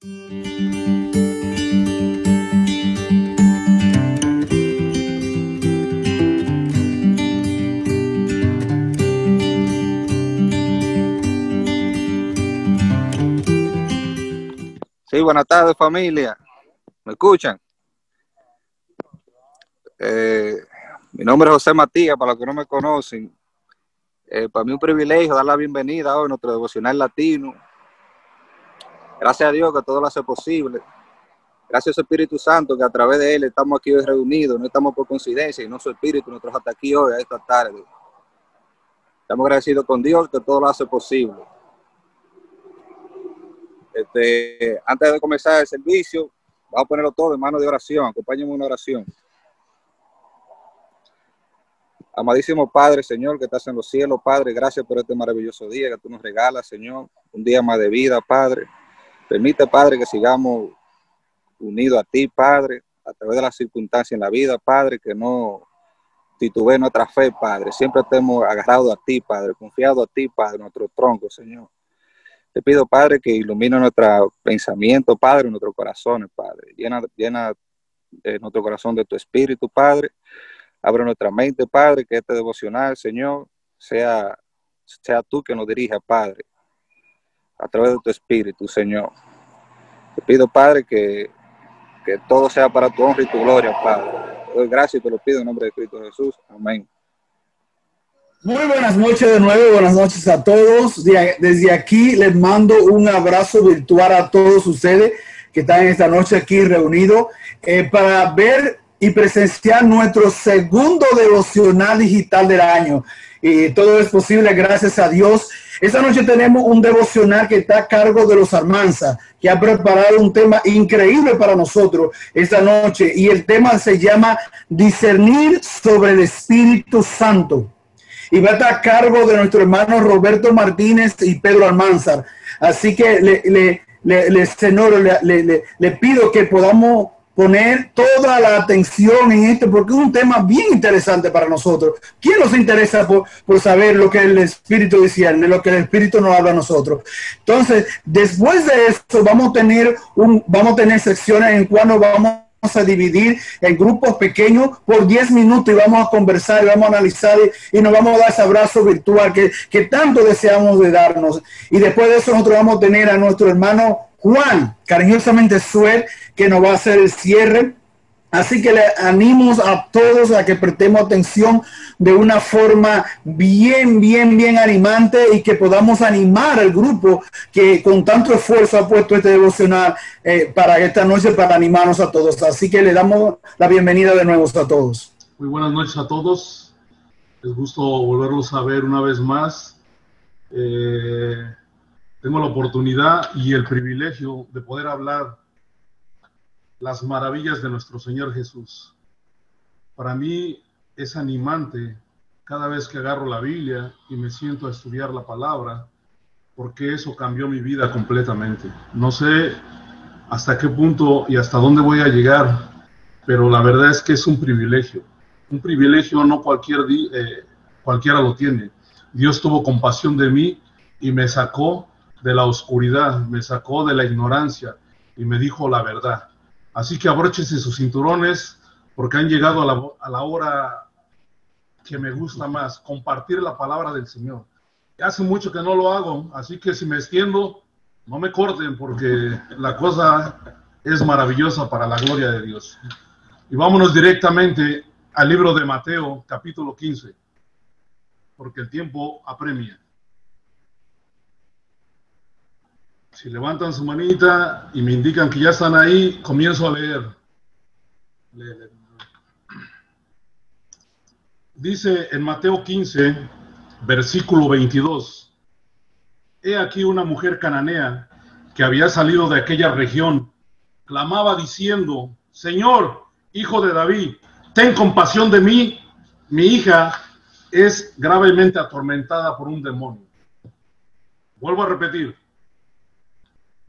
Sí, buenas tardes, familia. ¿Me escuchan? Mi nombre es José Matías, para los que no me conocen. Para mí es un privilegio dar la bienvenida hoy a nuestro devocional latino. Gracias a Dios que todo lo hace posible. Gracias a Espíritu Santo que a través de Él estamos aquí hoy reunidos. No estamos por coincidencia, y no su Espíritu nos trajo hasta aquí hoy, a esta tarde. Estamos agradecidos con Dios que todo lo hace posible. Antes de comenzar el servicio, vamos a ponerlo todo en manos de oración. Acompáñenme en una oración. Amadísimo Padre, Señor, que estás en los cielos, Padre, gracias por este maravilloso día que tú nos regalas, Señor. Un día más de vida, Padre. Permite, Padre, que sigamos unidos a ti, Padre, a través de las circunstancias en la vida, Padre, que no titubee nuestra fe, Padre. Siempre estemos agarrados a ti, Padre, confiados a ti, Padre, nuestro tronco, Señor. Te pido, Padre, que ilumine nuestro pensamiento, Padre, nuestros corazones, Padre. Llena nuestro corazón de tu espíritu, Padre. Abre nuestra mente, Padre, que este devocional, Señor, sea tú que nos dirija, Padre, a través de tu espíritu, Señor. Te pido, Padre, que todo sea para tu honra y tu gloria, Padre. Te doy gracias y te lo pido en nombre de Cristo Jesús. Amén. Muy buenas noches de nuevo, buenas noches a todos. Desde aquí les mando un abrazo virtual a todos ustedes que están esta noche aquí reunidos para ver y presenciar nuestro segundo devocional digital del año. Y todo es posible gracias a Dios. Esta noche tenemos un devocional que está a cargo de los Almanza, que ha preparado un tema increíble para nosotros esta noche. Y el tema se llama Discernir sobre el Espíritu Santo. Y va a estar a cargo de nuestro hermano Roberto Martínez y Pedro Almanzar. Así que le pido que podamos poner toda la atención en esto, porque es un tema bien interesante para nosotros. ¿Quién nos interesa por saber lo que el Espíritu discierne, lo que el Espíritu nos habla a nosotros? Entonces, después de esto, vamos a tener secciones en cuando vamos a dividir en grupos pequeños por 10 minutos y vamos a conversar y vamos a analizar y nos vamos a dar ese abrazo virtual que tanto deseamos de darnos. Y después de eso nosotros vamos a tener a nuestro hermano Juan, cariñosamente Suel, que nos va a hacer el cierre. Así que le animo a todos a que prestemos atención de una forma bien animante y que podamos animar al grupo que con tanto esfuerzo ha puesto este devocional para esta noche, para animarnos a todos. Así que le damos la bienvenida de nuevo a todos. Muy buenas noches a todos. Es gusto volverlos a ver una vez más. Tengo la oportunidad y el privilegio de poder hablar las maravillas de nuestro Señor Jesús. Para mí es animante cada vez que agarro la Biblia y me siento a estudiar la palabra, porque eso cambió mi vida completamente. No sé hasta qué punto y hasta dónde voy a llegar, pero la verdad es que es un privilegio. Un privilegio no cualquiera lo tiene. Dios tuvo compasión de mí y me sacó de la oscuridad, me sacó de la ignorancia y me dijo la verdad. Así que abróchense sus cinturones, porque han llegado a la hora que me gusta más, compartir la palabra del Señor. Hace mucho que no lo hago, así que si me extiendo, no me corten, porque la cosa es maravillosa para la gloria de Dios. Y vámonos directamente al libro de Mateo, capítulo 15, porque el tiempo apremia. Si levantan su manita y me indican que ya están ahí, comienzo a leer. Dice en Mateo 15, versículo 22. He aquí una mujer cananea que había salido de aquella región, clamaba diciendo: Señor, hijo de David, ten compasión de mí, mi hija es gravemente atormentada por un demonio. Vuelvo a repetir.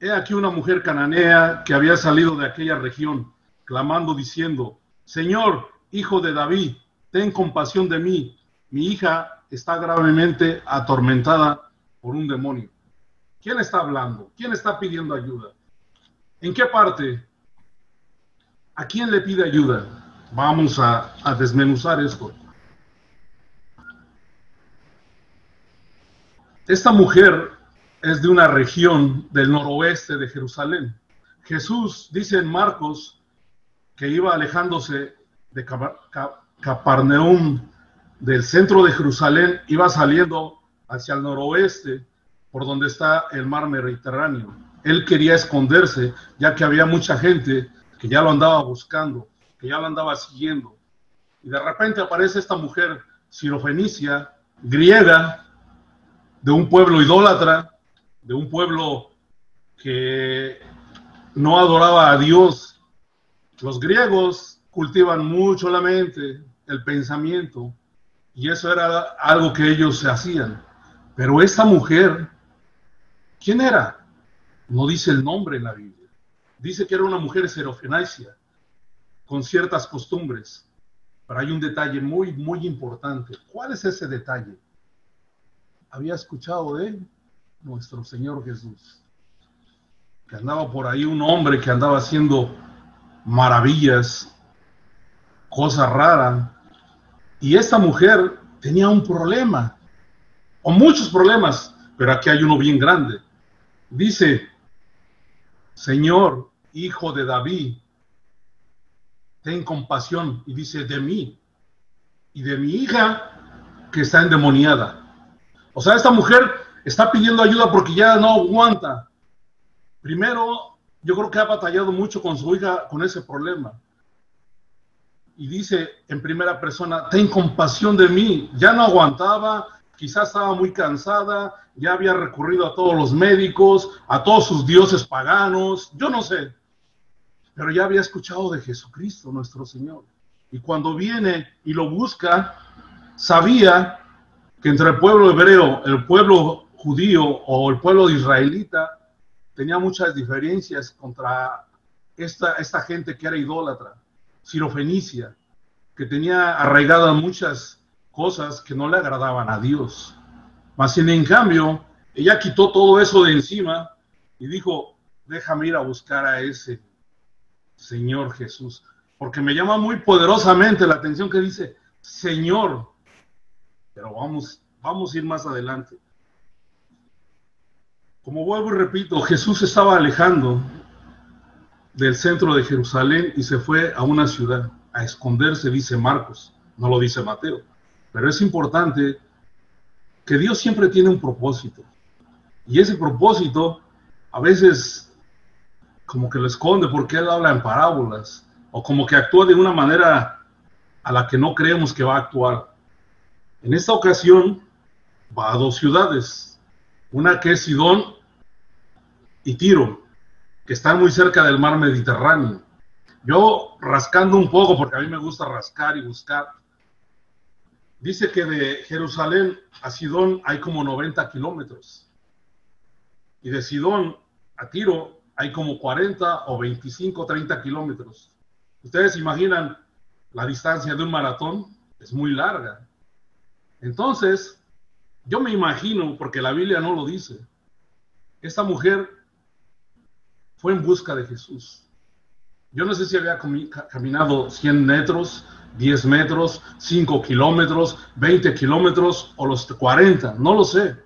He aquí una mujer cananea que había salido de aquella región, clamando diciendo: Señor, hijo de David, ten compasión de mí, mi hija está gravemente atormentada por un demonio. ¿Quién está hablando? ¿Quién está pidiendo ayuda? ¿En qué parte? ¿A quién le pide ayuda? Vamos a desmenuzar esto. Esta mujer es de una región del noroeste de Jerusalén. Jesús dice en Marcos que iba alejándose de Capernaum, del centro de Jerusalén, iba saliendo hacia el noroeste, por donde está el mar Mediterráneo. Él quería esconderse, ya que había mucha gente que ya lo andaba buscando, que ya lo andaba siguiendo. Y de repente aparece esta mujer sirofenicia, griega, de un pueblo idólatra, de un pueblo que no adoraba a Dios. Los griegos cultivan mucho la mente, el pensamiento, y eso era algo que ellos hacían. Pero esta mujer, ¿quién era? No dice el nombre en la Biblia. Dice que era una mujer sirofenicia, con ciertas costumbres. Pero hay un detalle muy, muy importante. ¿Cuál es ese detalle? Había escuchado de nuestro Señor Jesús, que andaba por ahí un hombre que andaba haciendo maravillas, cosas raras, y esta mujer tenía un problema, o muchos problemas, pero aquí hay uno bien grande. Dice: Señor, hijo de David, ten compasión, y dice, de mí, y de mi hija que está endemoniada. O sea, esta mujer está pidiendo ayuda porque ya no aguanta. Primero, yo creo que ha batallado mucho con su hija con ese problema. Y dice en primera persona, ten compasión de mí. Ya no aguantaba, quizás estaba muy cansada, ya había recurrido a todos los médicos, a todos sus dioses paganos, yo no sé. Pero ya había escuchado de Jesucristo, nuestro Señor. Y cuando viene y lo busca, sabía que entre el pueblo hebreo, el pueblo judío o el pueblo israelita tenía muchas diferencias contra esta gente que era idólatra, sirofenicia, que tenía arraigadas muchas cosas que no le agradaban a Dios. Mas en cambio, ella quitó todo eso de encima y dijo, déjame ir a buscar a ese Señor Jesús, porque me llama muy poderosamente la atención que dice, Señor. Pero vamos a ir más adelante. Como vuelvo y repito, Jesús se estaba alejando del centro de Jerusalén y se fue a una ciudad a esconderse, dice Marcos, no lo dice Mateo. Pero es importante que Dios siempre tiene un propósito. Y ese propósito a veces como que lo esconde porque Él habla en parábolas o como que actúa de una manera a la que no creemos que va a actuar. En esta ocasión va a dos ciudades, una que es Sidón y Tiro, que están muy cerca del mar Mediterráneo. Yo rascando un poco, porque a mí me gusta rascar y buscar, dice que de Jerusalén a Sidón hay como 90 kilómetros, y de Sidón a Tiro hay como 40 o 25, 30 kilómetros. Ustedes imaginan la distancia de un maratón, es muy larga. Entonces, yo me imagino, porque la Biblia no lo dice, esta mujer fue en busca de Jesús. Yo no sé si había caminado 100 metros, 10 metros, 5 kilómetros, 20 kilómetros o los 40, no lo sé.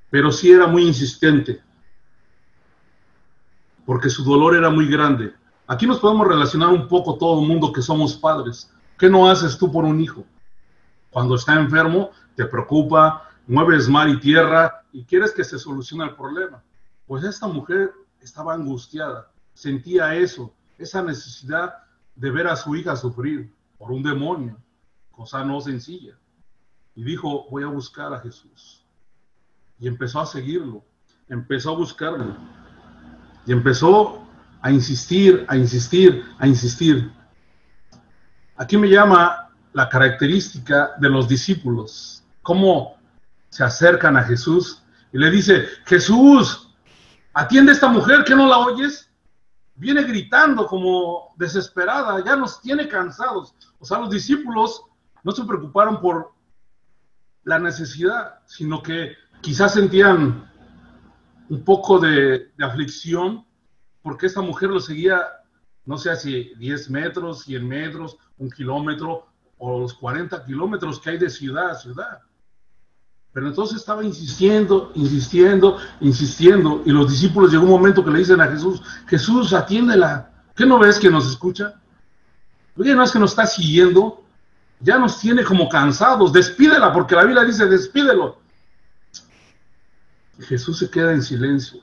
Pero sí era muy insistente, porque su dolor era muy grande. Aquí nos podemos relacionar un poco todo el mundo que somos padres. ¿Qué no haces tú por un hijo? Cuando está enfermo, te preocupa, mueves mar y tierra y quieres que se solucione el problema. Pues esta mujer estaba angustiada, sentía eso, esa necesidad de ver a su hija sufrir por un demonio, cosa no sencilla. Y dijo, voy a buscar a Jesús. Y empezó a seguirlo, empezó a buscarlo. Y empezó a insistir, a insistir, a insistir. Aquí me llama la característica de los discípulos, cómo se acercan a Jesús y le dice, Jesús, atiende a esta mujer, ¿que no la oyes? Viene gritando como desesperada, ya nos tiene cansados. O sea, los discípulos no se preocuparon por la necesidad, sino que quizás sentían un poco de aflicción porque esta mujer lo seguía, no sé si 10 metros, 100 metros, 1 kilómetro, o los 40 kilómetros que hay de ciudad a ciudad. Pero entonces estaba insistiendo, insistiendo, insistiendo, y los discípulos llegó un momento que le dicen a Jesús, Jesús, atiéndela, ¿qué no ves que nos escucha? Oye, no es que nos está siguiendo, ya nos tiene como cansados, despídela, porque la Biblia dice, despídelo. Y Jesús se queda en silencio.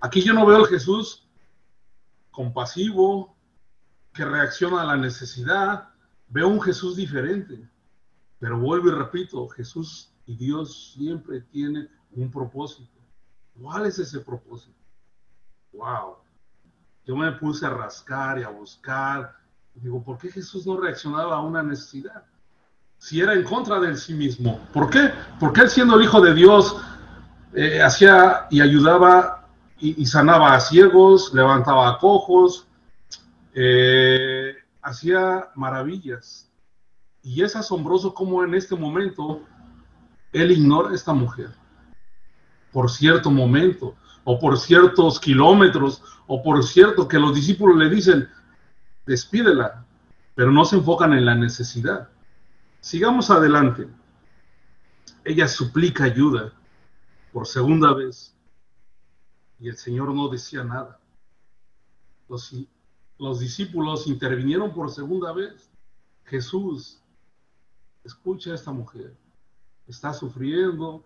Aquí yo no veo al Jesús compasivo, que reacciona a la necesidad, veo un Jesús diferente. Pero vuelvo y repito, Jesús y Dios siempre tienen un propósito. ¿Cuál es ese propósito? Wow. Yo me puse a rascar y a buscar. Digo, ¿por qué Jesús no reaccionaba a una necesidad? Si era en contra de sí mismo. ¿Por qué? Porque él, siendo el Hijo de Dios, hacía y ayudaba y sanaba a ciegos, levantaba a cojos, hacía maravillas. Y es asombroso cómo en este momento él ignora a esta mujer por cierto momento, o por ciertos kilómetros, o por cierto que los discípulos le dicen, despídela, pero no se enfocan en la necesidad. Sigamos adelante. Ella suplica ayuda por segunda vez y el Señor no decía nada. Los discípulos intervinieron por segunda vez. Jesús, escucha a esta mujer, está sufriendo,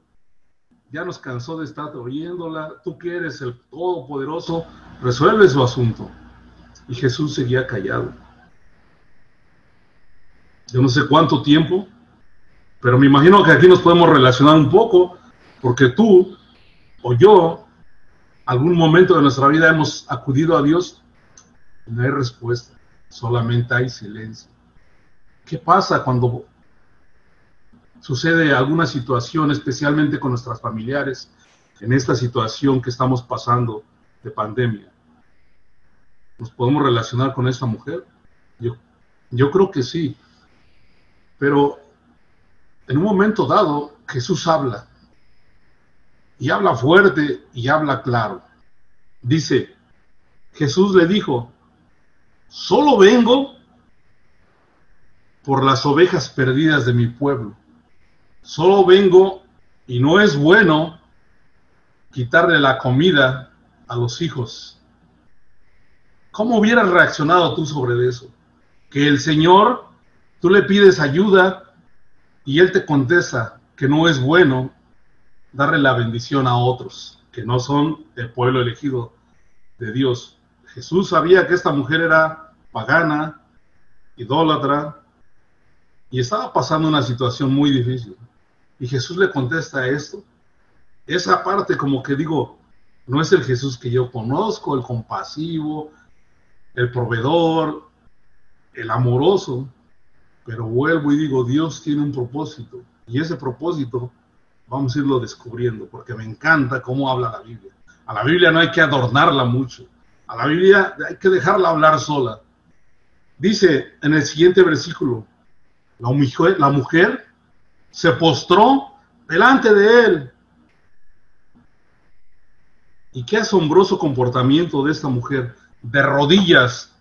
ya nos cansó de estar oyéndola, tú que eres el Todopoderoso, resuelve su asunto. Y Jesús seguía callado. Yo no sé cuánto tiempo, pero me imagino que aquí nos podemos relacionar un poco, porque tú o yo, algún momento de nuestra vida hemos acudido a Dios y no hay respuesta, solamente hay silencio. ¿Qué pasa cuando sucede alguna situación, especialmente con nuestras familiares, en esta situación que estamos pasando de pandemia? ¿Nos podemos relacionar con esta mujer? Yo creo que sí. Pero en un momento dado, Jesús habla. Y habla fuerte y habla claro. Dice, Jesús le dijo, solo vengo por las ovejas perdidas de mi pueblo. Solo vengo y no es bueno quitarle la comida a los hijos. ¿Cómo hubieras reaccionado tú sobre eso? Que el Señor, tú le pides ayuda y Él te contesta que no es bueno darle la bendición a otros, que no son el pueblo elegido de Dios. Jesús sabía que esta mujer era pagana, idólatra, y estaba pasando una situación muy difícil. Y Jesús le contesta esto. Esa parte como que digo, no es el Jesús que yo conozco, el compasivo, el proveedor, el amoroso, pero vuelvo y digo, Dios tiene un propósito, y ese propósito vamos a irlo descubriendo, porque me encanta cómo habla la Biblia. A la Biblia no hay que adornarla mucho, a la Biblia hay que dejarla hablar sola. Dice en el siguiente versículo, la mujer se postró delante de él. Y qué asombroso comportamiento de esta mujer, de rodillas,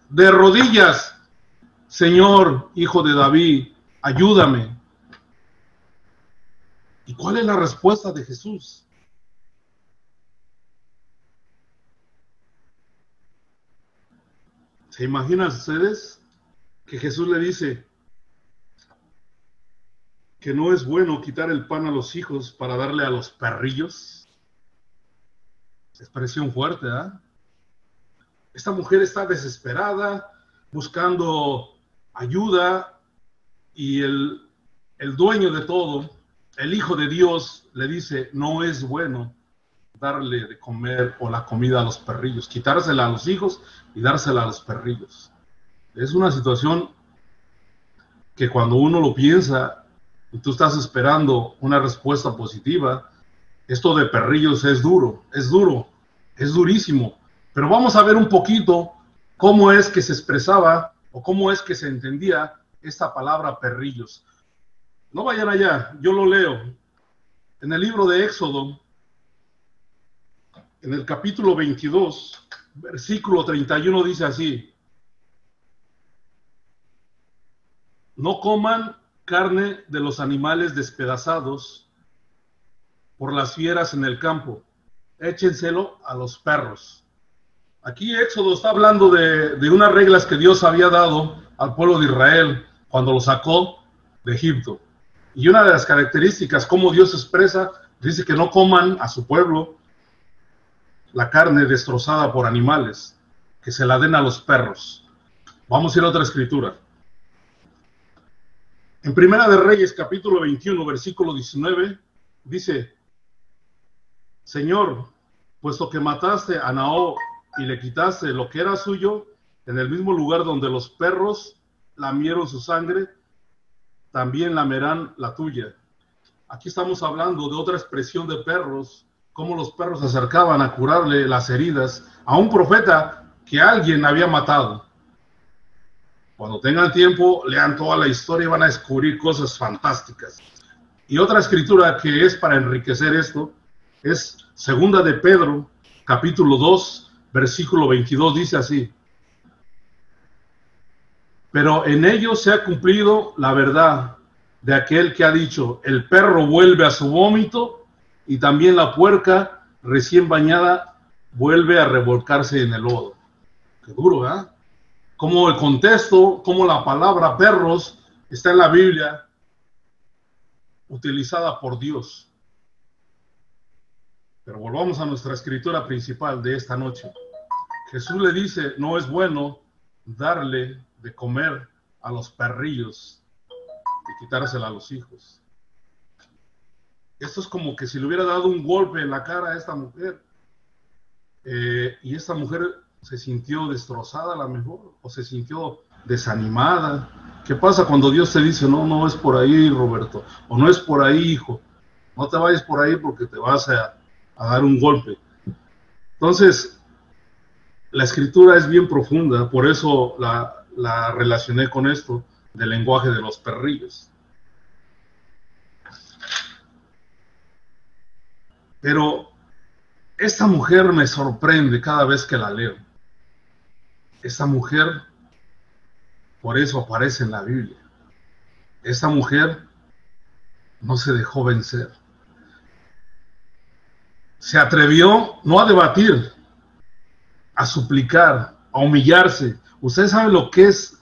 Señor, Hijo de David, ayúdame. ¿Y cuál es la respuesta de Jesús? ¿Se imaginan ustedes que Jesús le dice que no es bueno quitar el pan a los hijos para darle a los perrillos? Expresión fuerte, ¿eh? Esta mujer está desesperada, buscando ayuda, y el dueño de todo, el Hijo de Dios, le dice, no es bueno darle de comer o la comida a los perrillos, quitársela a los hijos y dársela a los perrillos. Es una situación que cuando uno lo piensa y tú estás esperando una respuesta positiva, esto de perrillos es duro, es durísimo. Pero vamos a ver un poquito cómo es que se expresaba o cómo es que se entendía esta palabra perrillos. No vayan allá, yo lo leo. En el libro de Éxodo, en el capítulo 22, versículo 31 dice así: no coman carne de los animales despedazados por las fieras en el campo, échenselo a los perros. Aquí Éxodo está hablando de unas reglas que Dios había dado al pueblo de Israel cuando lo sacó de Egipto. Y una de las características, como Dios expresa, dice que no coman a su pueblo la carne destrozada por animales, que se la den a los perros. Vamos a ir a otra escritura. En Primera de Reyes, capítulo 21, versículo 19, dice: Señor, puesto que mataste a Naor y le quitaste lo que era suyo, en el mismo lugar donde los perros lamieron su sangre, también lamerán la tuya. Aquí estamos hablando de otra expresión de perros, cómo los perros se acercaban a curarle las heridas a un profeta que alguien había matado. Cuando tengan tiempo, lean toda la historia y van a descubrir cosas fantásticas. Y otra escritura que es para enriquecer esto es Segunda de Pedro, capítulo 2, versículo 22, dice así: pero en ello se ha cumplido la verdad de aquel que ha dicho, el perro vuelve a su vómito y también la puerca recién bañada vuelve a revolcarse en el lodo. Qué duro, ¿eh? Como el contexto, como la palabra perros está en la Biblia utilizada por Dios. Pero volvamos a nuestra escritura principal de esta noche. Jesús le dice, no es bueno darle de comer a los perrillos y quitársela a los hijos. Esto es como que si le hubiera dado un golpe en la cara a esta mujer, y esta mujer se sintió destrozada a lo mejor, o se sintió desanimada. ¿Qué pasa cuando Dios te dice, no es por ahí, Roberto, o no es por ahí, hijo, no te vayas por ahí porque te vas a dar un golpe? Entonces, la escritura es bien profunda, por eso la relacioné con esto del lenguaje de los perrillos. Pero esta mujer me sorprende cada vez que la leo. Esta mujer, por eso aparece en la Biblia. Esta mujer no se dejó vencer. Se atrevió no a debatir, a suplicar, a humillarse. Ustedes saben lo que es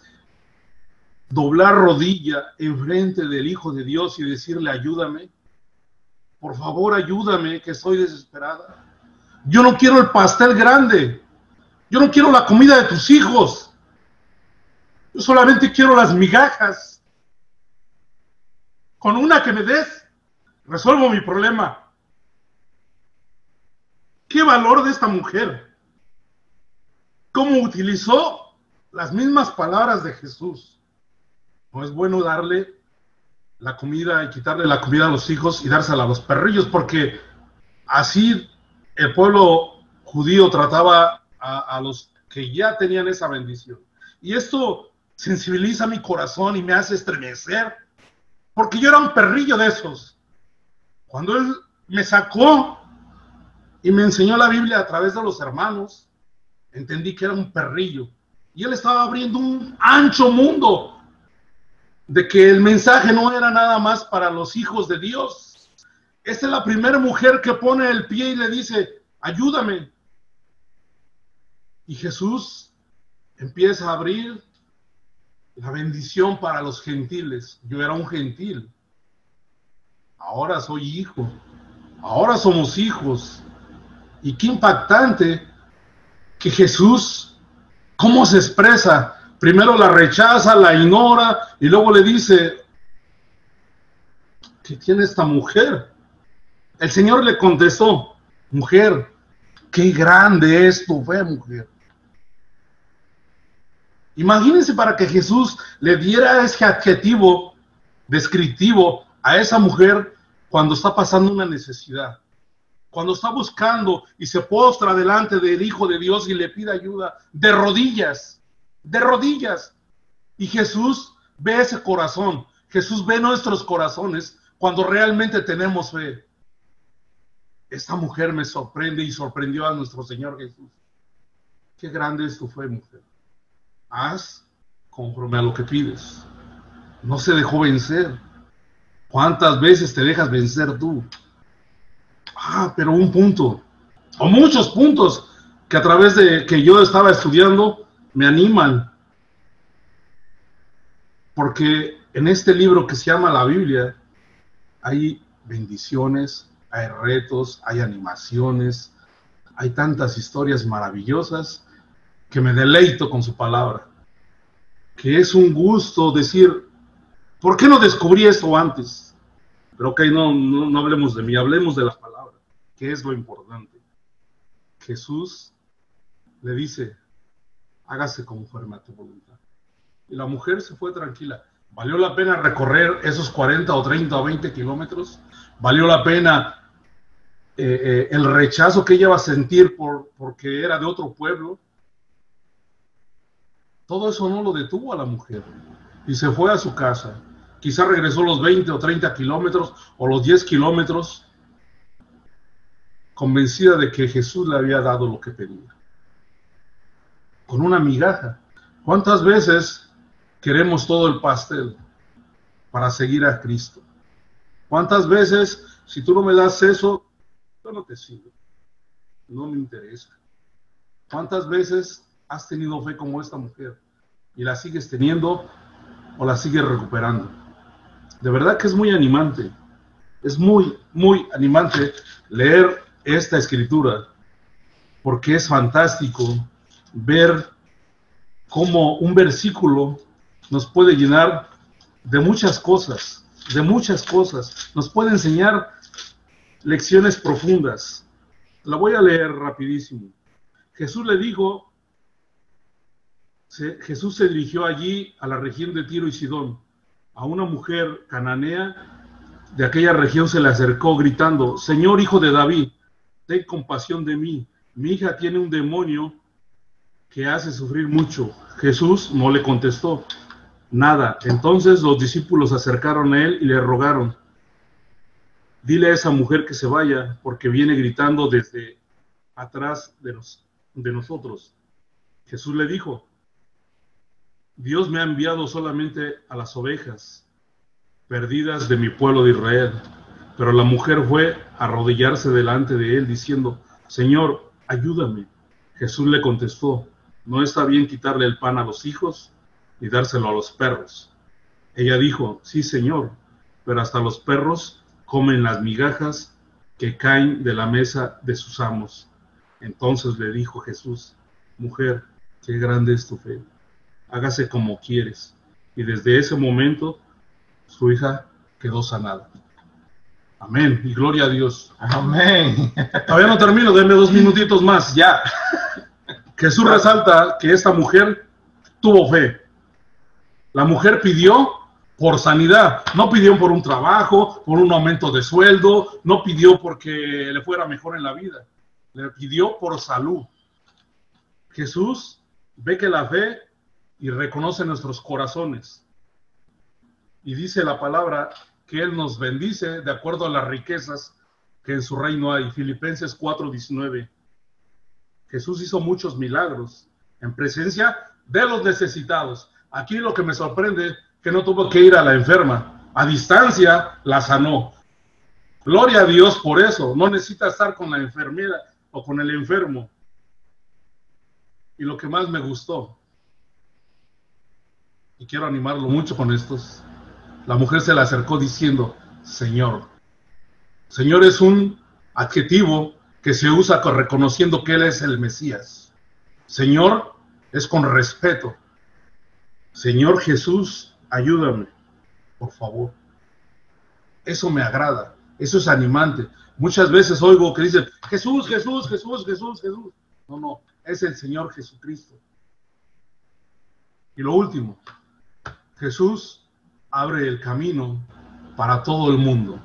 doblar rodilla enfrente del Hijo de Dios y decirle, ayúdame. Por favor, ayúdame, que estoy desesperada. Yo no quiero el pastel grande. Yo no quiero la comida de tus hijos. Yo solamente quiero las migajas. Con una que me des, resuelvo mi problema. ¿Qué valor de esta mujer? ¿Cómo utilizó las mismas palabras de Jesús? No es bueno darle la comida y quitarle la comida a los hijos y dársela a los perrillos, porque así el pueblo judío trataba a los que ya tenían esa bendición. Y esto sensibiliza mi corazón y me hace estremecer, porque yo era un perrillo de esos. Cuando Él me sacó y me enseñó la Biblia a través de los hermanos, entendí que era un perrillo. Y Él estaba abriendo un ancho mundo de que el mensaje no era nada más para los hijos de Dios. Esta es la primera mujer que pone el pie y le dice, ayúdame. Y Jesús empieza a abrir la bendición para los gentiles. Yo era un gentil. Ahora soy hijo. Ahora somos hijos. Y qué impactante que Jesús, ¿cómo se expresa? Primero la rechaza, la ignora y luego le dice, ¿qué tiene esta mujer? El Señor le contestó, mujer, qué grande es tu fe, mujer. Imagínense para que Jesús le diera ese adjetivo descriptivo a esa mujer cuando está pasando una necesidad, cuando está buscando y se postra delante del Hijo de Dios y le pide ayuda de rodillas. De rodillas. Y Jesús ve ese corazón. Jesús ve nuestros corazones cuando realmente tenemos fe. Esta mujer me sorprende y sorprendió a nuestro Señor Jesús. qué grande es tu fe, mujer. Haz conforme a lo que pides. No se dejó vencer. ¿Cuántas veces te dejas vencer tú? Pero un punto, o muchos puntos, que a través de que yo estaba estudiando, me animan. Porque en este libro que se llama la Biblia, hay bendiciones, hay retos, hay animaciones, hay tantas historias maravillosas que me deleito con su palabra. Que es un gusto decir, ¿por qué no descubrí esto antes? Pero ok, no hablemos de mí, hablemos de la palabra, que es lo importante. Jesús le dice, hágase conforme a tu voluntad. Y la mujer se fue tranquila. ¿Valió la pena recorrer esos 40 o 30 o 20 kilómetros? ¿Valió la pena el rechazo que ella va a sentir porque era de otro pueblo? Todo eso no lo detuvo a la mujer. Y se fue a su casa. Quizá regresó los 20 o 30 kilómetros o los 10 kilómetros, convencida de que Jesús le había dado lo que pedía. Con una migaja. ¿Cuántas veces queremos todo el pastel para seguir a Cristo? ¿Cuántas veces, si tú no me das eso, yo no te sigo? No me interesa. ¿Cuántas veces has tenido fe como esta mujer y la sigues teniendo o la sigues recuperando? De verdad que es muy animante. Es muy, muy animante leer esta escritura, porque es fantástico ver cómo un versículo nos puede llenar de muchas cosas, nos puede enseñar lecciones profundas. La voy a leer rapidísimo. Jesús se dirigió allí a la región de Tiro y Sidón. A una mujer cananea de aquella región se le acercó gritando, Señor, hijo de David, ten compasión de mí. Mi hija tiene un demonio que hace sufrir mucho. Jesús no le contestó nada. Entonces los discípulos se acercaron a él y le rogaron, dile a esa mujer que se vaya, porque viene gritando desde atrás de nosotros. Jesús le dijo, Dios me ha enviado solamente a las ovejas perdidas de mi pueblo de Israel. Pero la mujer fue a arrodillarse delante de él diciendo, Señor, ayúdame. Jesús le contestó, no está bien quitarle el pan a los hijos y dárselo a los perros. Ella dijo, sí, Señor, pero hasta los perros comen las migajas que caen de la mesa de sus amos. Entonces le dijo Jesús, mujer, qué grande es tu fe. Hágase como quieres. Y desde ese momento su hija quedó sanada. Amén. Y gloria a Dios. Amén. Todavía no termino, denme 2 minutitos más, ya. Jesús resalta que esta mujer tuvo fe. La mujer pidió por sanidad, no pidió por un trabajo, por un aumento de sueldo, no pidió porque le fuera mejor en la vida, le pidió por salud. Jesús ve que la fe y reconoce nuestros corazones. Y dice la palabra que Él nos bendice de acuerdo a las riquezas que en su reino hay. Filipenses 4:19. Jesús hizo muchos milagros en presencia de los necesitados. Aquí lo que me sorprende es que no tuvo que ir a la enferma. A distancia la sanó. Gloria a Dios por eso. No necesita estar con la enfermera o con el enfermo. Y lo que más me gustó, y quiero animarlo mucho con estos, la mujer se le acercó diciendo, Señor. Señor es un adjetivo que se usa reconociendo que Él es el Mesías. Señor es con respeto. Señor Jesús, ayúdame, por favor. Eso me agrada, eso es animante. Muchas veces oigo que dicen, Jesús, Jesús, Jesús, Jesús, Jesús. No, es el Señor Jesucristo. Y lo último, Jesús abre el camino para todo el mundo.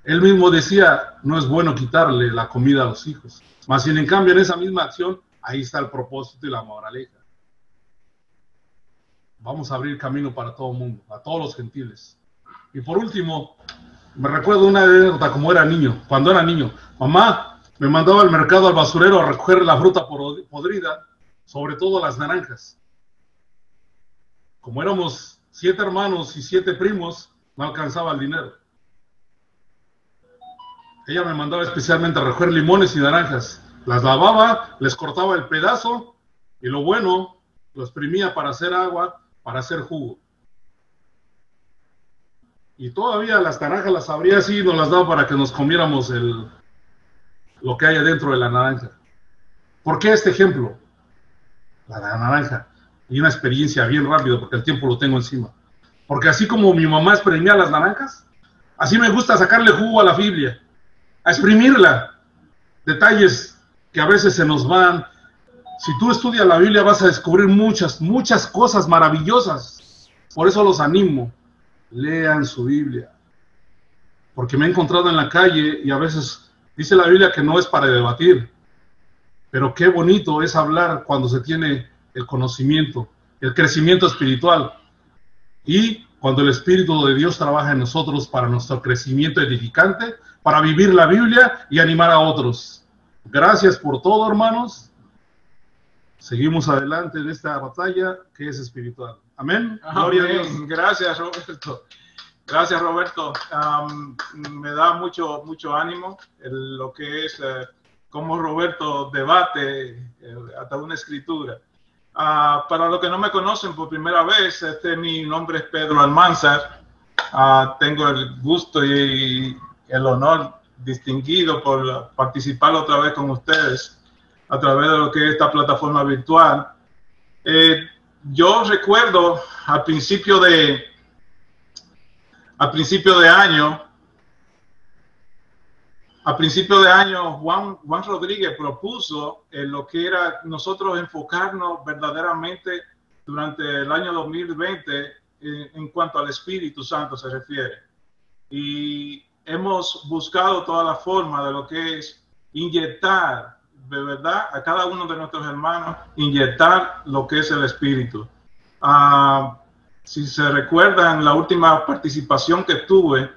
Él mismo decía, no es bueno quitarle la comida a los hijos. Mas sin en cambio en esa misma acción, ahí está el propósito y la moraleja. Vamos a abrir camino para todo el mundo, a todos los gentiles. Y por último, me recuerdo una anécdota como era niño, cuando era niño. Mamá, me mandaba al mercado, al basurero, a recoger la fruta podrida, sobre todo las naranjas. Como éramos 7 hermanos y 7 primos, no alcanzaba el dinero. Ella me mandaba especialmente a recoger limones y naranjas. Las lavaba, les cortaba el pedazo y lo bueno lo exprimía para hacer agua, para hacer jugo. Y todavía las naranjas las abría así y nos las daba para que nos comiéramos lo que hay adentro de la naranja. ¿Por qué este ejemplo? La naranja. Y una experiencia bien rápido porque el tiempo lo tengo encima. Porque así como mi mamá exprimía las naranjas, así me gusta sacarle jugo a la Biblia, a exprimirla. Detalles que a veces se nos van. Si tú estudias la Biblia vas a descubrir muchas cosas maravillosas. Por eso los animo, lean su Biblia. Porque me he encontrado en la calle y a veces dice la Biblia que no es para debatir. Pero qué bonito es hablar cuando se tiene el conocimiento, el crecimiento espiritual. Y cuando el Espíritu de Dios trabaja en nosotros para nuestro crecimiento edificante, para vivir la Biblia y animar a otros. Gracias por todo, hermanos. Seguimos adelante en esta batalla que es espiritual. Amén. Gloria a Dios. Gracias, Roberto. Gracias, Roberto. Me da mucho ánimo lo que es cómo Roberto debate hasta una escritura. Para los que no me conocen por primera vez, mi nombre es Pedro Almanzar. Tengo el gusto y el honor distinguido por participar otra vez con ustedes a través de lo que es esta plataforma virtual. Yo recuerdo a principio de año, Juan Rodríguez propuso lo que era nosotros enfocarnos verdaderamente durante el año 2020 en cuanto al Espíritu Santo se refiere. Y hemos buscado toda la forma de lo que es inyectar, de verdad, a cada uno de nuestros hermanos, inyectar lo que es el Espíritu. Si se recuerdan, la última participación que tuve,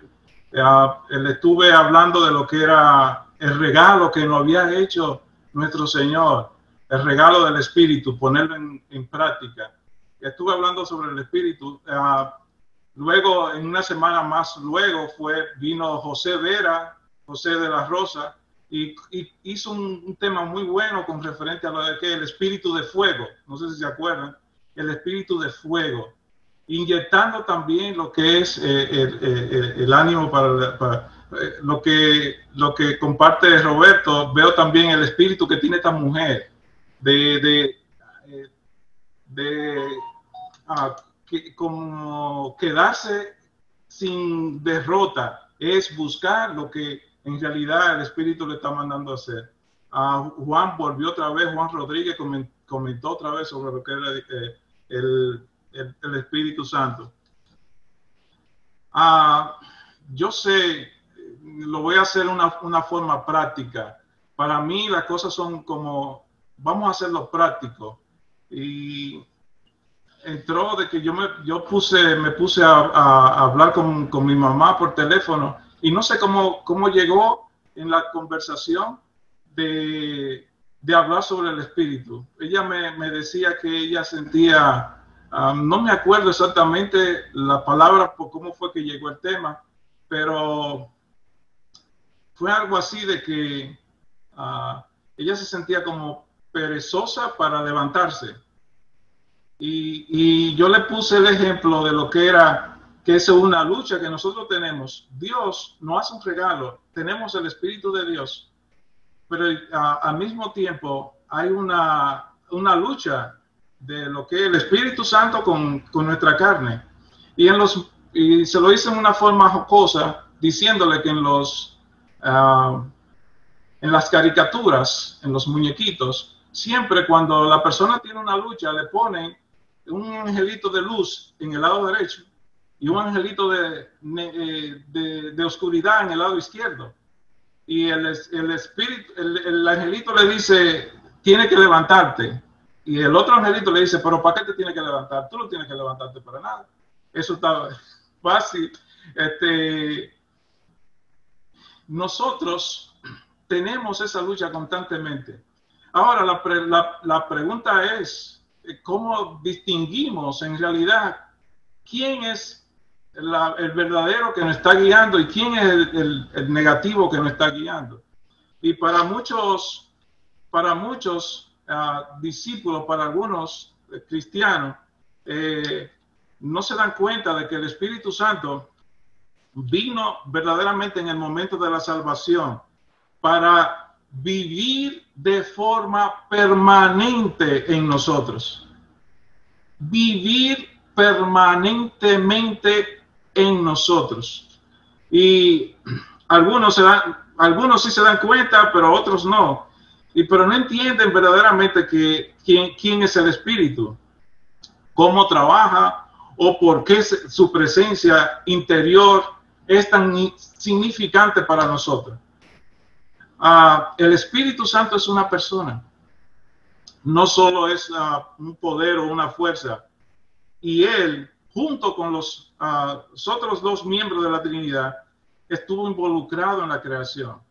le estuve hablando de lo que era el regalo que nos había hecho nuestro Señor, el regalo del Espíritu, ponerlo en práctica. Estuve hablando sobre el Espíritu. Luego, en una semana más luego, vino José Vera, José de la Rosa, y hizo un tema muy bueno con referente a lo de que el Espíritu de fuego, no sé si se acuerdan, el Espíritu de fuego, inyectando también lo que es el ánimo para lo que comparte Roberto. Veo también el espíritu que tiene esta mujer como quedarse sin derrota, es buscar lo que en realidad el Espíritu le está mandando a hacer. Juan volvió otra vez, Juan Rodríguez comentó otra vez sobre lo que era el Espíritu Santo. Yo sé, lo voy a hacer una forma práctica. Para mí las cosas son como, vamos a hacerlo práctico. Y entró de que yo me puse a hablar con mi mamá por teléfono y no sé cómo llegó en la conversación de hablar sobre el Espíritu. Ella me decía que ella sentía, no me acuerdo exactamente la palabra por cómo fue que llegó el tema, pero fue algo así de que ella se sentía como perezosa para levantarse. Y yo le puse el ejemplo de lo que era, que es una lucha que nosotros tenemos. Dios nos hace un regalo, tenemos el Espíritu de Dios, pero al mismo tiempo hay una lucha de lo que es el Espíritu Santo con nuestra carne. Y se lo hice en una forma jocosa, diciéndole que en las caricaturas, en los muñequitos, siempre cuando la persona tiene una lucha, le ponen un angelito de luz en el lado derecho y un angelito de oscuridad en el lado izquierdo. Y el angelito le dice, tiene que levantarte. Y el otro angelito le dice, pero ¿para qué te tiene que levantar? Tú no tienes que levantarte para nada. Eso está fácil. Nosotros tenemos esa lucha constantemente. Ahora, la pregunta es, ¿cómo distinguimos en realidad quién es el verdadero que nos está guiando y quién es el negativo que nos está guiando? Y para muchos discípulos, para algunos cristianos, no se dan cuenta de que el Espíritu Santo vino verdaderamente en el momento de la salvación para vivir de forma permanente en nosotros. Vivir permanentemente en nosotros. Y algunos sí se dan cuenta, pero otros no. Pero no entienden verdaderamente quién es el Espíritu, cómo trabaja o por qué su presencia interior es tan significante para nosotros. El Espíritu Santo es una persona, no solo es un poder o una fuerza. Y Él, junto con los otros dos miembros de la Trinidad, estuvo involucrado en la creación.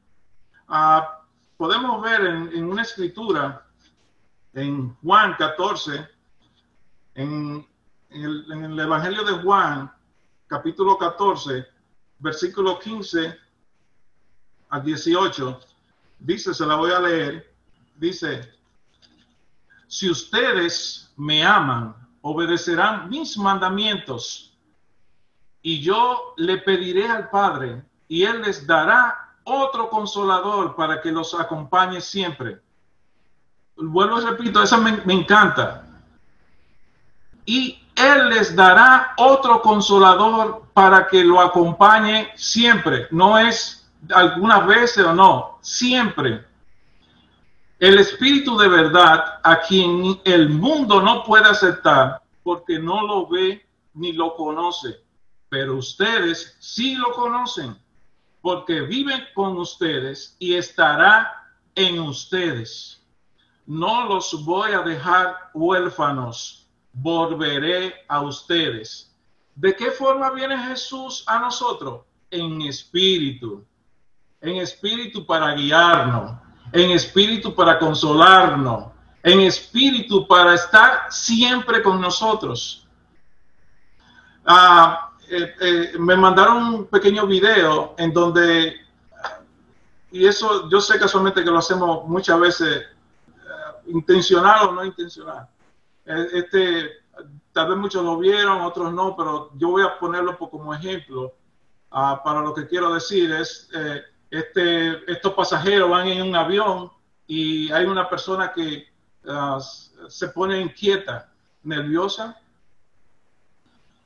Podemos ver en una escritura, en Juan 14, en el Evangelio de Juan, capítulo 14, versículo 15 al 18, dice, se la voy a leer, dice, si ustedes me aman, obedecerán mis mandamientos, y yo le pediré al Padre, y Él les dará otro consolador para que los acompañe siempre. Vuelvo y repito, eso me encanta. Y Él les dará otro consolador para que lo acompañe siempre. No es algunas veces o no, siempre. El Espíritu de verdad, a quien el mundo no puede aceptar porque no lo ve ni lo conoce. Pero ustedes sí lo conocen porque vive con ustedes y estará en ustedes. No los voy a dejar huérfanos, volveré a ustedes. ¿De qué forma viene Jesús a nosotros? En espíritu para guiarnos, en espíritu para consolarnos, en espíritu para estar siempre con nosotros. Me mandaron un pequeño video en donde, y eso yo sé casualmente que lo hacemos muchas veces, intencional o no intencional. Tal vez muchos lo vieron, otros no, pero yo voy a ponerlo como ejemplo para lo que quiero decir. Estos pasajeros van en un avión y hay una persona que se pone inquieta, nerviosa,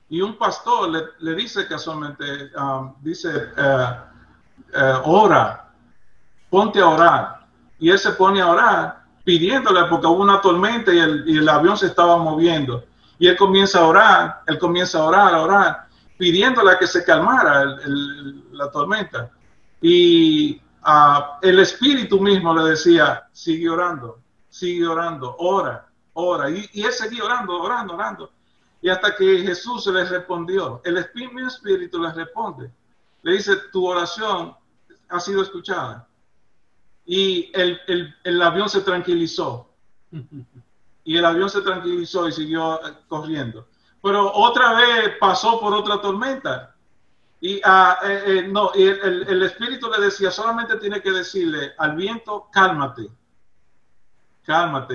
y un pastor le dice casualmente, ora, ponte a orar. Y él se pone a orar pidiéndole porque hubo una tormenta y el avión se estaba moviendo. Y él comienza a orar, a orar, pidiéndole a que se calmara la tormenta. Y el Espíritu mismo le decía, sigue orando, ora. Y él seguía orando. Y hasta que Jesús le respondió, el Espíritu le responde, le dice, tu oración ha sido escuchada. Y el avión se tranquilizó. Y el avión se tranquilizó y siguió corriendo. Pero otra vez pasó por otra tormenta. Y el Espíritu le decía, solamente tiene que decirle al viento, cálmate,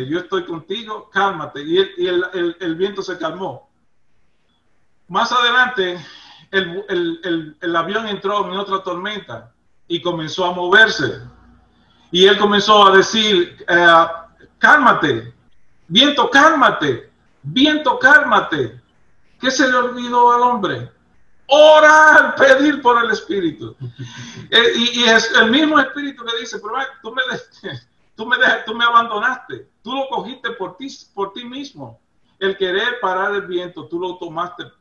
yo estoy contigo, cálmate. Y el viento se calmó. Más adelante, el avión entró en otra tormenta y comenzó a moverse. Y él comenzó a decir, cálmate, viento, cálmate. ¿Qué se le olvidó al hombre? Orar, pedir por el Espíritu. Y el mismo Espíritu le dice, pero tú me abandonaste, tú lo cogiste por ti mismo. El querer parar el viento, tú lo tomaste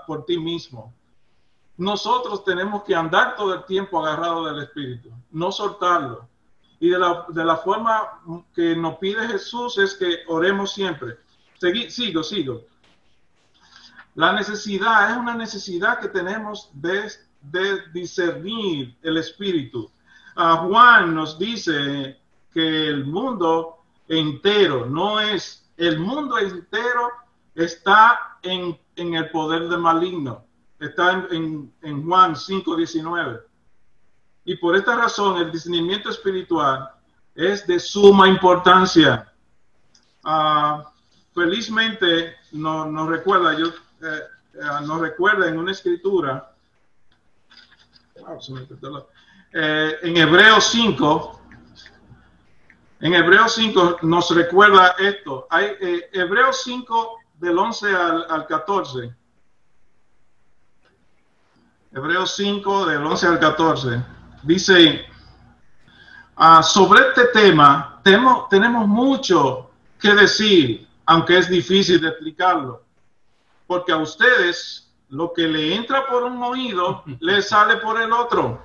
por ti mismo. Nosotros tenemos que andar todo el tiempo agarrados del Espíritu, no soltarlo. Y de la forma que nos pide Jesús es que oremos siempre. Sigo. La necesidad es una necesidad que tenemos de discernir el Espíritu. Juan nos dice que el mundo entero, el mundo entero está en el poder del maligno. Está en Juan 5:19. Y por esta razón el discernimiento espiritual es de suma importancia. Felizmente nos recuerda en una escritura, en Hebreos 5, nos recuerda esto. Hay Hebreos 5 del 11 al 14. Hebreos 5 del 11 al 14. Dice, sobre este tema tenemos mucho que decir, aunque es difícil de explicarlo, porque a ustedes lo que le entra por un oído le sale por el otro.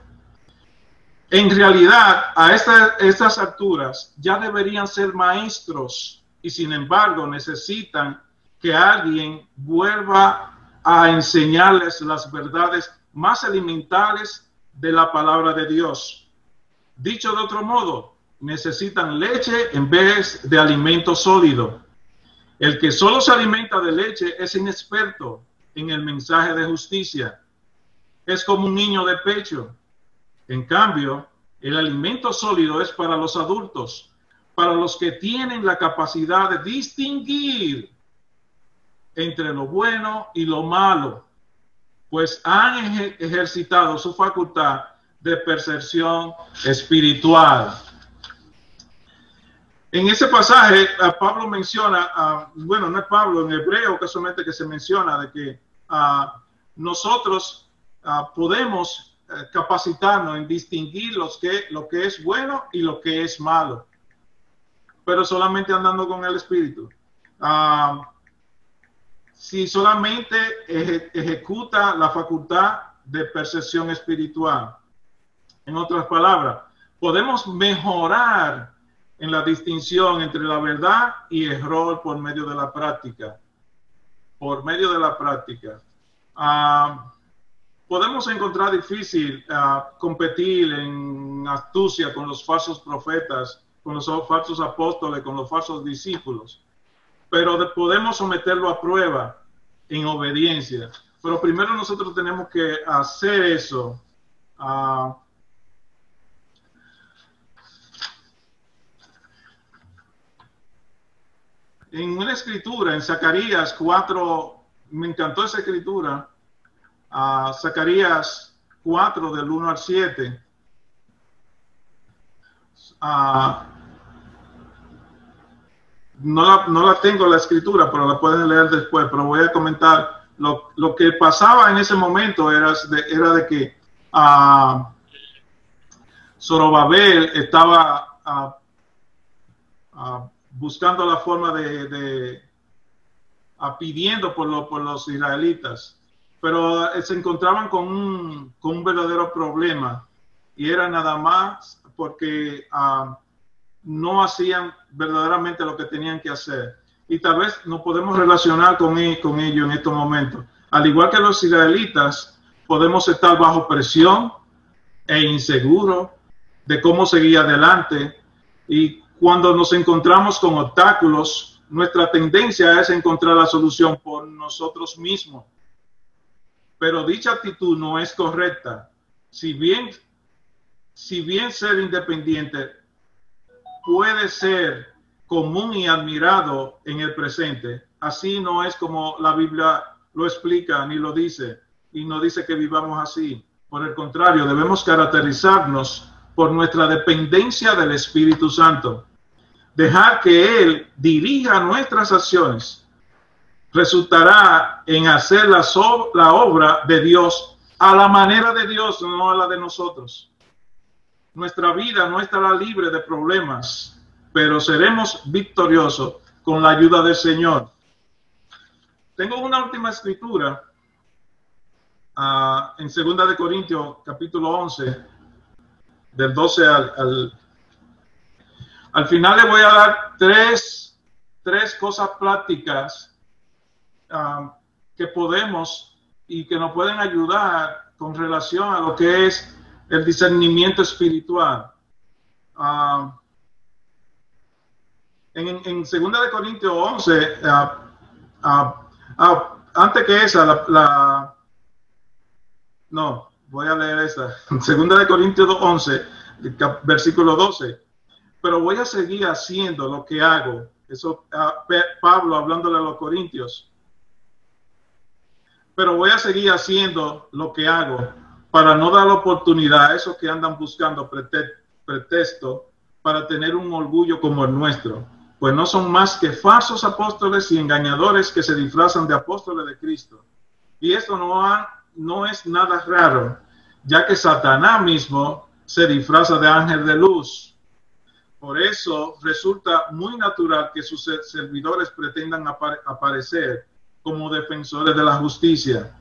En realidad, a estas alturas ya deberían ser maestros y sin embargo necesitan que alguien vuelva a enseñarles las verdades más elementales de la palabra de Dios. Dicho de otro modo, necesitan leche en vez de alimento sólido. El que solo se alimenta de leche es inexperto en el mensaje de justicia. Es como un niño de pecho. En cambio, el alimento sólido es para los adultos, para los que tienen la capacidad de distinguir entre lo bueno y lo malo, pues han ejercitado su facultad de percepción espiritual. En ese pasaje, Pablo menciona, bueno, no es Pablo, en hebreo casualmente que se menciona de que nosotros podemos capacitarnos en distinguir lo que es bueno y lo que es malo, pero solamente andando con el Espíritu. Si solamente ejecuta la facultad de percepción espiritual. En otras palabras, podemos mejorar en la distinción entre la verdad y error por medio de la práctica. Por medio de la práctica. Podemos encontrar difícil competir en astucia con los falsos profetas, con los falsos apóstoles, con los falsos discípulos, pero podemos someterlo a prueba en obediencia. Pero primero nosotros tenemos que hacer eso. En una escritura, en Zacarías 4, me encantó esa escritura, Zacarías 4 del 1 al 7. No la tengo la escritura, pero la pueden leer después, pero voy a comentar lo que pasaba en ese momento. Era de que Zorobabel estaba buscando la forma pidiendo por los israelitas, pero se encontraban con un verdadero problema, y era nada más porque no hacían verdaderamente lo que tenían que hacer. Y tal vez nos podemos relacionar con ello en estos momentos. Al igual que los israelitas, podemos estar bajo presión e inseguros de cómo seguir adelante, y cuando nos encontramos con obstáculos, nuestra tendencia es encontrar la solución por nosotros mismos. Pero dicha actitud no es correcta. Si bien ser independiente puede ser común y admirado en el presente, así no es como la Biblia lo explica ni lo dice, y no dice que vivamos así. Por el contrario, debemos caracterizarnos por nuestra dependencia del Espíritu Santo. Dejar que Él dirija nuestras acciones resultará en hacer la obra de Dios a la manera de Dios, no a la de nosotros. Nuestra vida no estará libre de problemas, pero seremos victoriosos con la ayuda del Señor. Tengo una última escritura en 2 de Corintios capítulo 11, del 12 al final. Le voy a dar tres cosas prácticas que podemos y que nos pueden ayudar con relación a lo que es el discernimiento espiritual. En 2 de Corintios 11, antes que esa, no, voy a leer esta. 2 de Corintios 11, versículo 12. Pero voy a seguir haciendo lo que hago. Eso, Pablo hablándole a los corintios. Pero voy a seguir haciendo lo que hago para no dar la oportunidad a esos que andan buscando pretexto para tener un orgullo como el nuestro. Pues no son más que falsos apóstoles y engañadores que se disfrazan de apóstoles de Cristo. Y esto no es nada raro, ya que Satanás mismo se disfraza de ángel de luz. Por eso resulta muy natural que sus servidores pretendan aparecer como defensores de la justicia,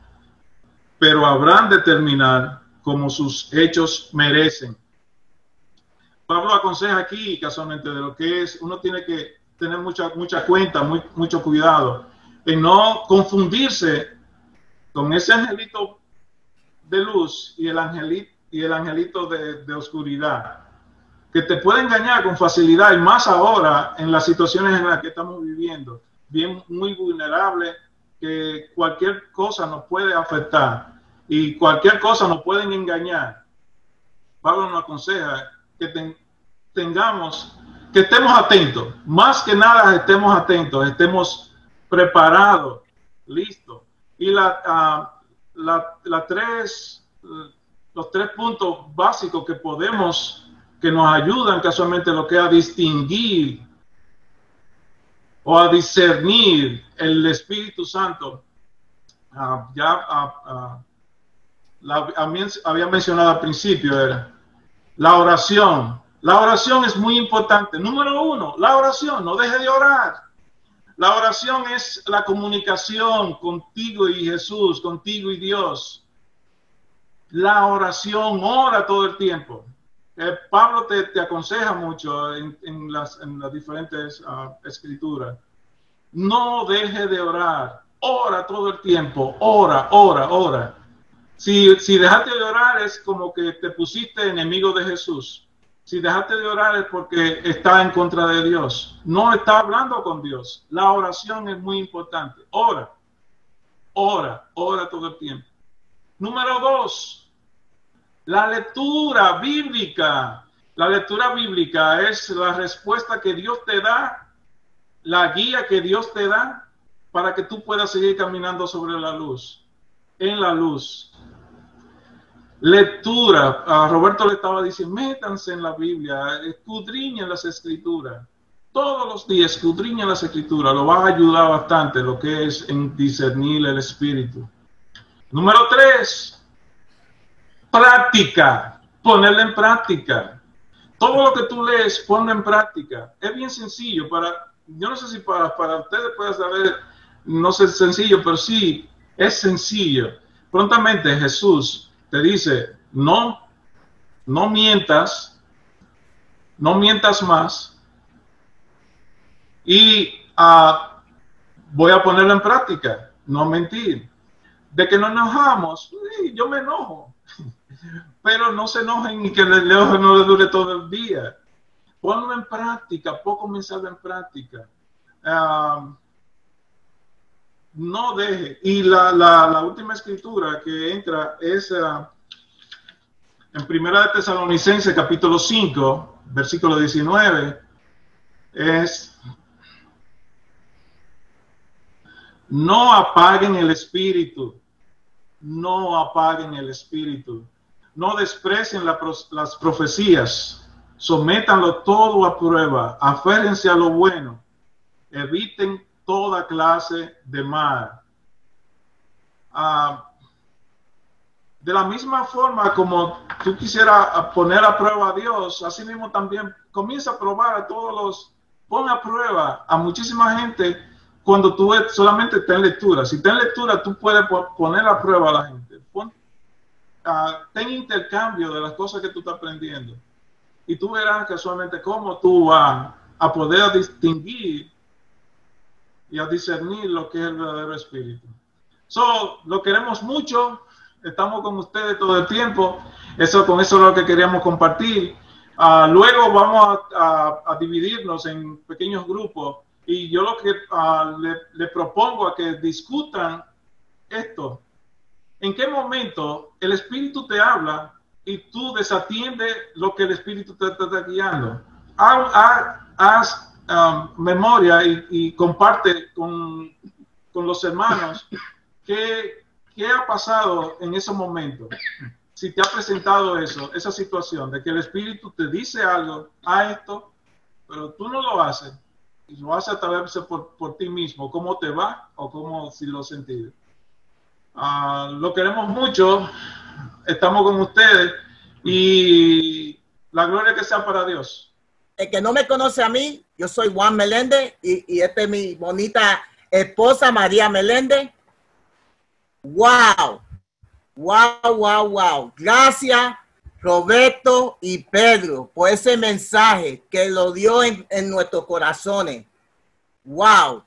pero habrán de terminar como sus hechos merecen. Pablo aconseja aquí casualmente de lo que es, uno tiene que tener mucha cuenta, mucho cuidado en no confundirse con ese angelito de luz y el angelito de oscuridad, que te puede engañar con facilidad, y más ahora en las situaciones en las que estamos viviendo, muy vulnerable, que cualquier cosa nos puede afectar y cualquier cosa nos pueden engañar. Pablo nos aconseja que estemos atentos, más que nada estemos atentos, estemos preparados, listos. Y los tres puntos básicos que nos ayudan casualmente lo que es a distinguir o a discernir el Espíritu Santo. Había mencionado al principio, era la oración. La oración es muy importante. Número uno, la oración, no deje de orar. La oración es la comunicación contigo y Jesús, contigo y Dios. La oración, ora todo el tiempo. Pablo te aconseja mucho en las diferentes escrituras. No deje de orar. Ora todo el tiempo. Ora. Si dejaste de orar es como que te pusiste enemigo de Jesús. Si dejaste de orar es porque está en contra de Dios. No está hablando con Dios. La oración es muy importante. Ora todo el tiempo. Número 2, la lectura bíblica. La lectura bíblica es la respuesta que Dios te da, la guía que Dios te da para que tú puedas seguir caminando sobre la luz, en la luz. Lectura. Roberto le estaba diciendo, métanse en la Biblia, escudriñen las escrituras. Todos los días escudriñen las escrituras. Lo va a ayudar bastante lo que es en discernir el espíritu. Número 3, práctica. Ponerla en práctica. Todo lo que tú lees, ponlo en práctica. Es bien sencillo. Yo no sé si para ustedes puede saber, no sé, sencillo, pero sí, es sencillo. Prontamente Jesús te dice, no mientas más, y voy a ponerlo en práctica, no mentir. De que nos enojamos, sí, yo me enojo, pero no se enojen y que el enojo no le dure todo el día. Ponlo en práctica, poco comenzarlo en práctica. No deje. Y la última escritura que entra es en Primera de Tesalonicenses capítulo 5, versículo 19, es: no apaguen el espíritu, no apaguen el espíritu, no desprecien las profecías, sométanlo todo a prueba, aférrense a lo bueno, eviten toda clase de mal. De la misma forma como tú quisieras poner a prueba a Dios, así mismo también comienza a probar pon a prueba a muchísima gente cuando tú solamente está en lectura. Si está en lectura, tú puedes poner a prueba a la gente. Ten intercambio de las cosas que tú estás aprendiendo. Y tú verás casualmente cómo tú vas a poder distinguir y a discernir lo que es el verdadero espíritu. Lo queremos mucho estamos con ustedes todo el tiempo. Con eso es lo que queríamos compartir. Luego vamos a dividirnos en pequeños grupos y yo lo que le propongo a que discutan esto. ¿En qué momento el Espíritu te habla y tú desatiendes lo que el Espíritu te está guiando? Haz memoria y comparte con los hermanos qué ha pasado en ese momento. Si te ha presentado esa situación de que el Espíritu te dice algo, esto, pero tú no lo haces, y lo haces a través por ti mismo, cómo te va o cómo si lo sentís. Lo queremos mucho, estamos con ustedes y la gloria que sea para Dios. El que no me conoce a mí, yo soy Juan Meléndez y esta es mi bonita esposa María Meléndez. Wow. Wow, wow, wow. Gracias, Roberto y Pedro, por ese mensaje que lo dio en nuestros corazones. Wow.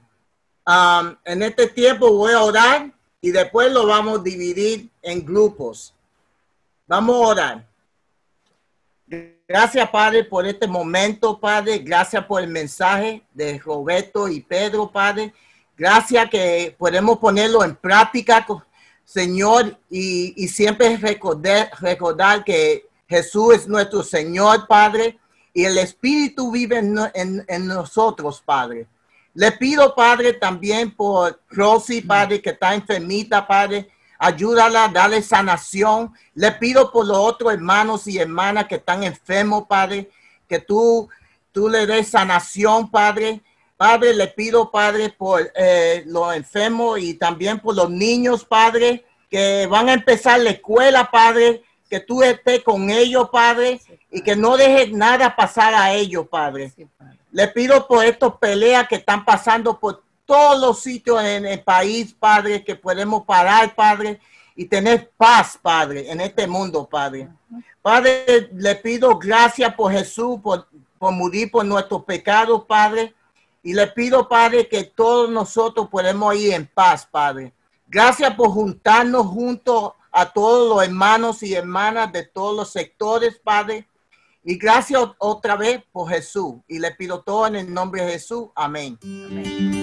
En este tiempo voy a orar y después lo vamos a dividir en grupos. Vamos a orar. Gracias, Padre, por este momento, Padre. Gracias por el mensaje de Roberto y Pedro, Padre. Gracias que podemos ponerlo en práctica, Señor, y siempre recordar que Jesús es nuestro Señor, Padre, y el Espíritu vive en nosotros, Padre. Le pido, Padre, también por Rosy, Padre, que está enfermita, Padre. Ayúdala, dale sanación. Le pido por los otros hermanos y hermanas que están enfermos, Padre, que tú le des sanación, Padre. Padre, le pido, Padre, por los enfermos y también por los niños, Padre, que van a empezar la escuela, Padre, que tú estés con ellos, Padre, y que no dejes nada pasar a ellos, Padre. Le pido por estas peleas que están pasando por todos los sitios en el país, Padre, que podemos parar, Padre, y tener paz, Padre, en este mundo, Padre. Padre, le pido gracias por Jesús, por morir por nuestros pecados, Padre. Y le pido, Padre, que todos nosotros podemos ir en paz, Padre. Gracias por juntarnos junto a todos los hermanos y hermanas de todos los sectores, Padre. Y gracias otra vez por Jesús. Y le pido todo en el nombre de Jesús. Amén. Amén.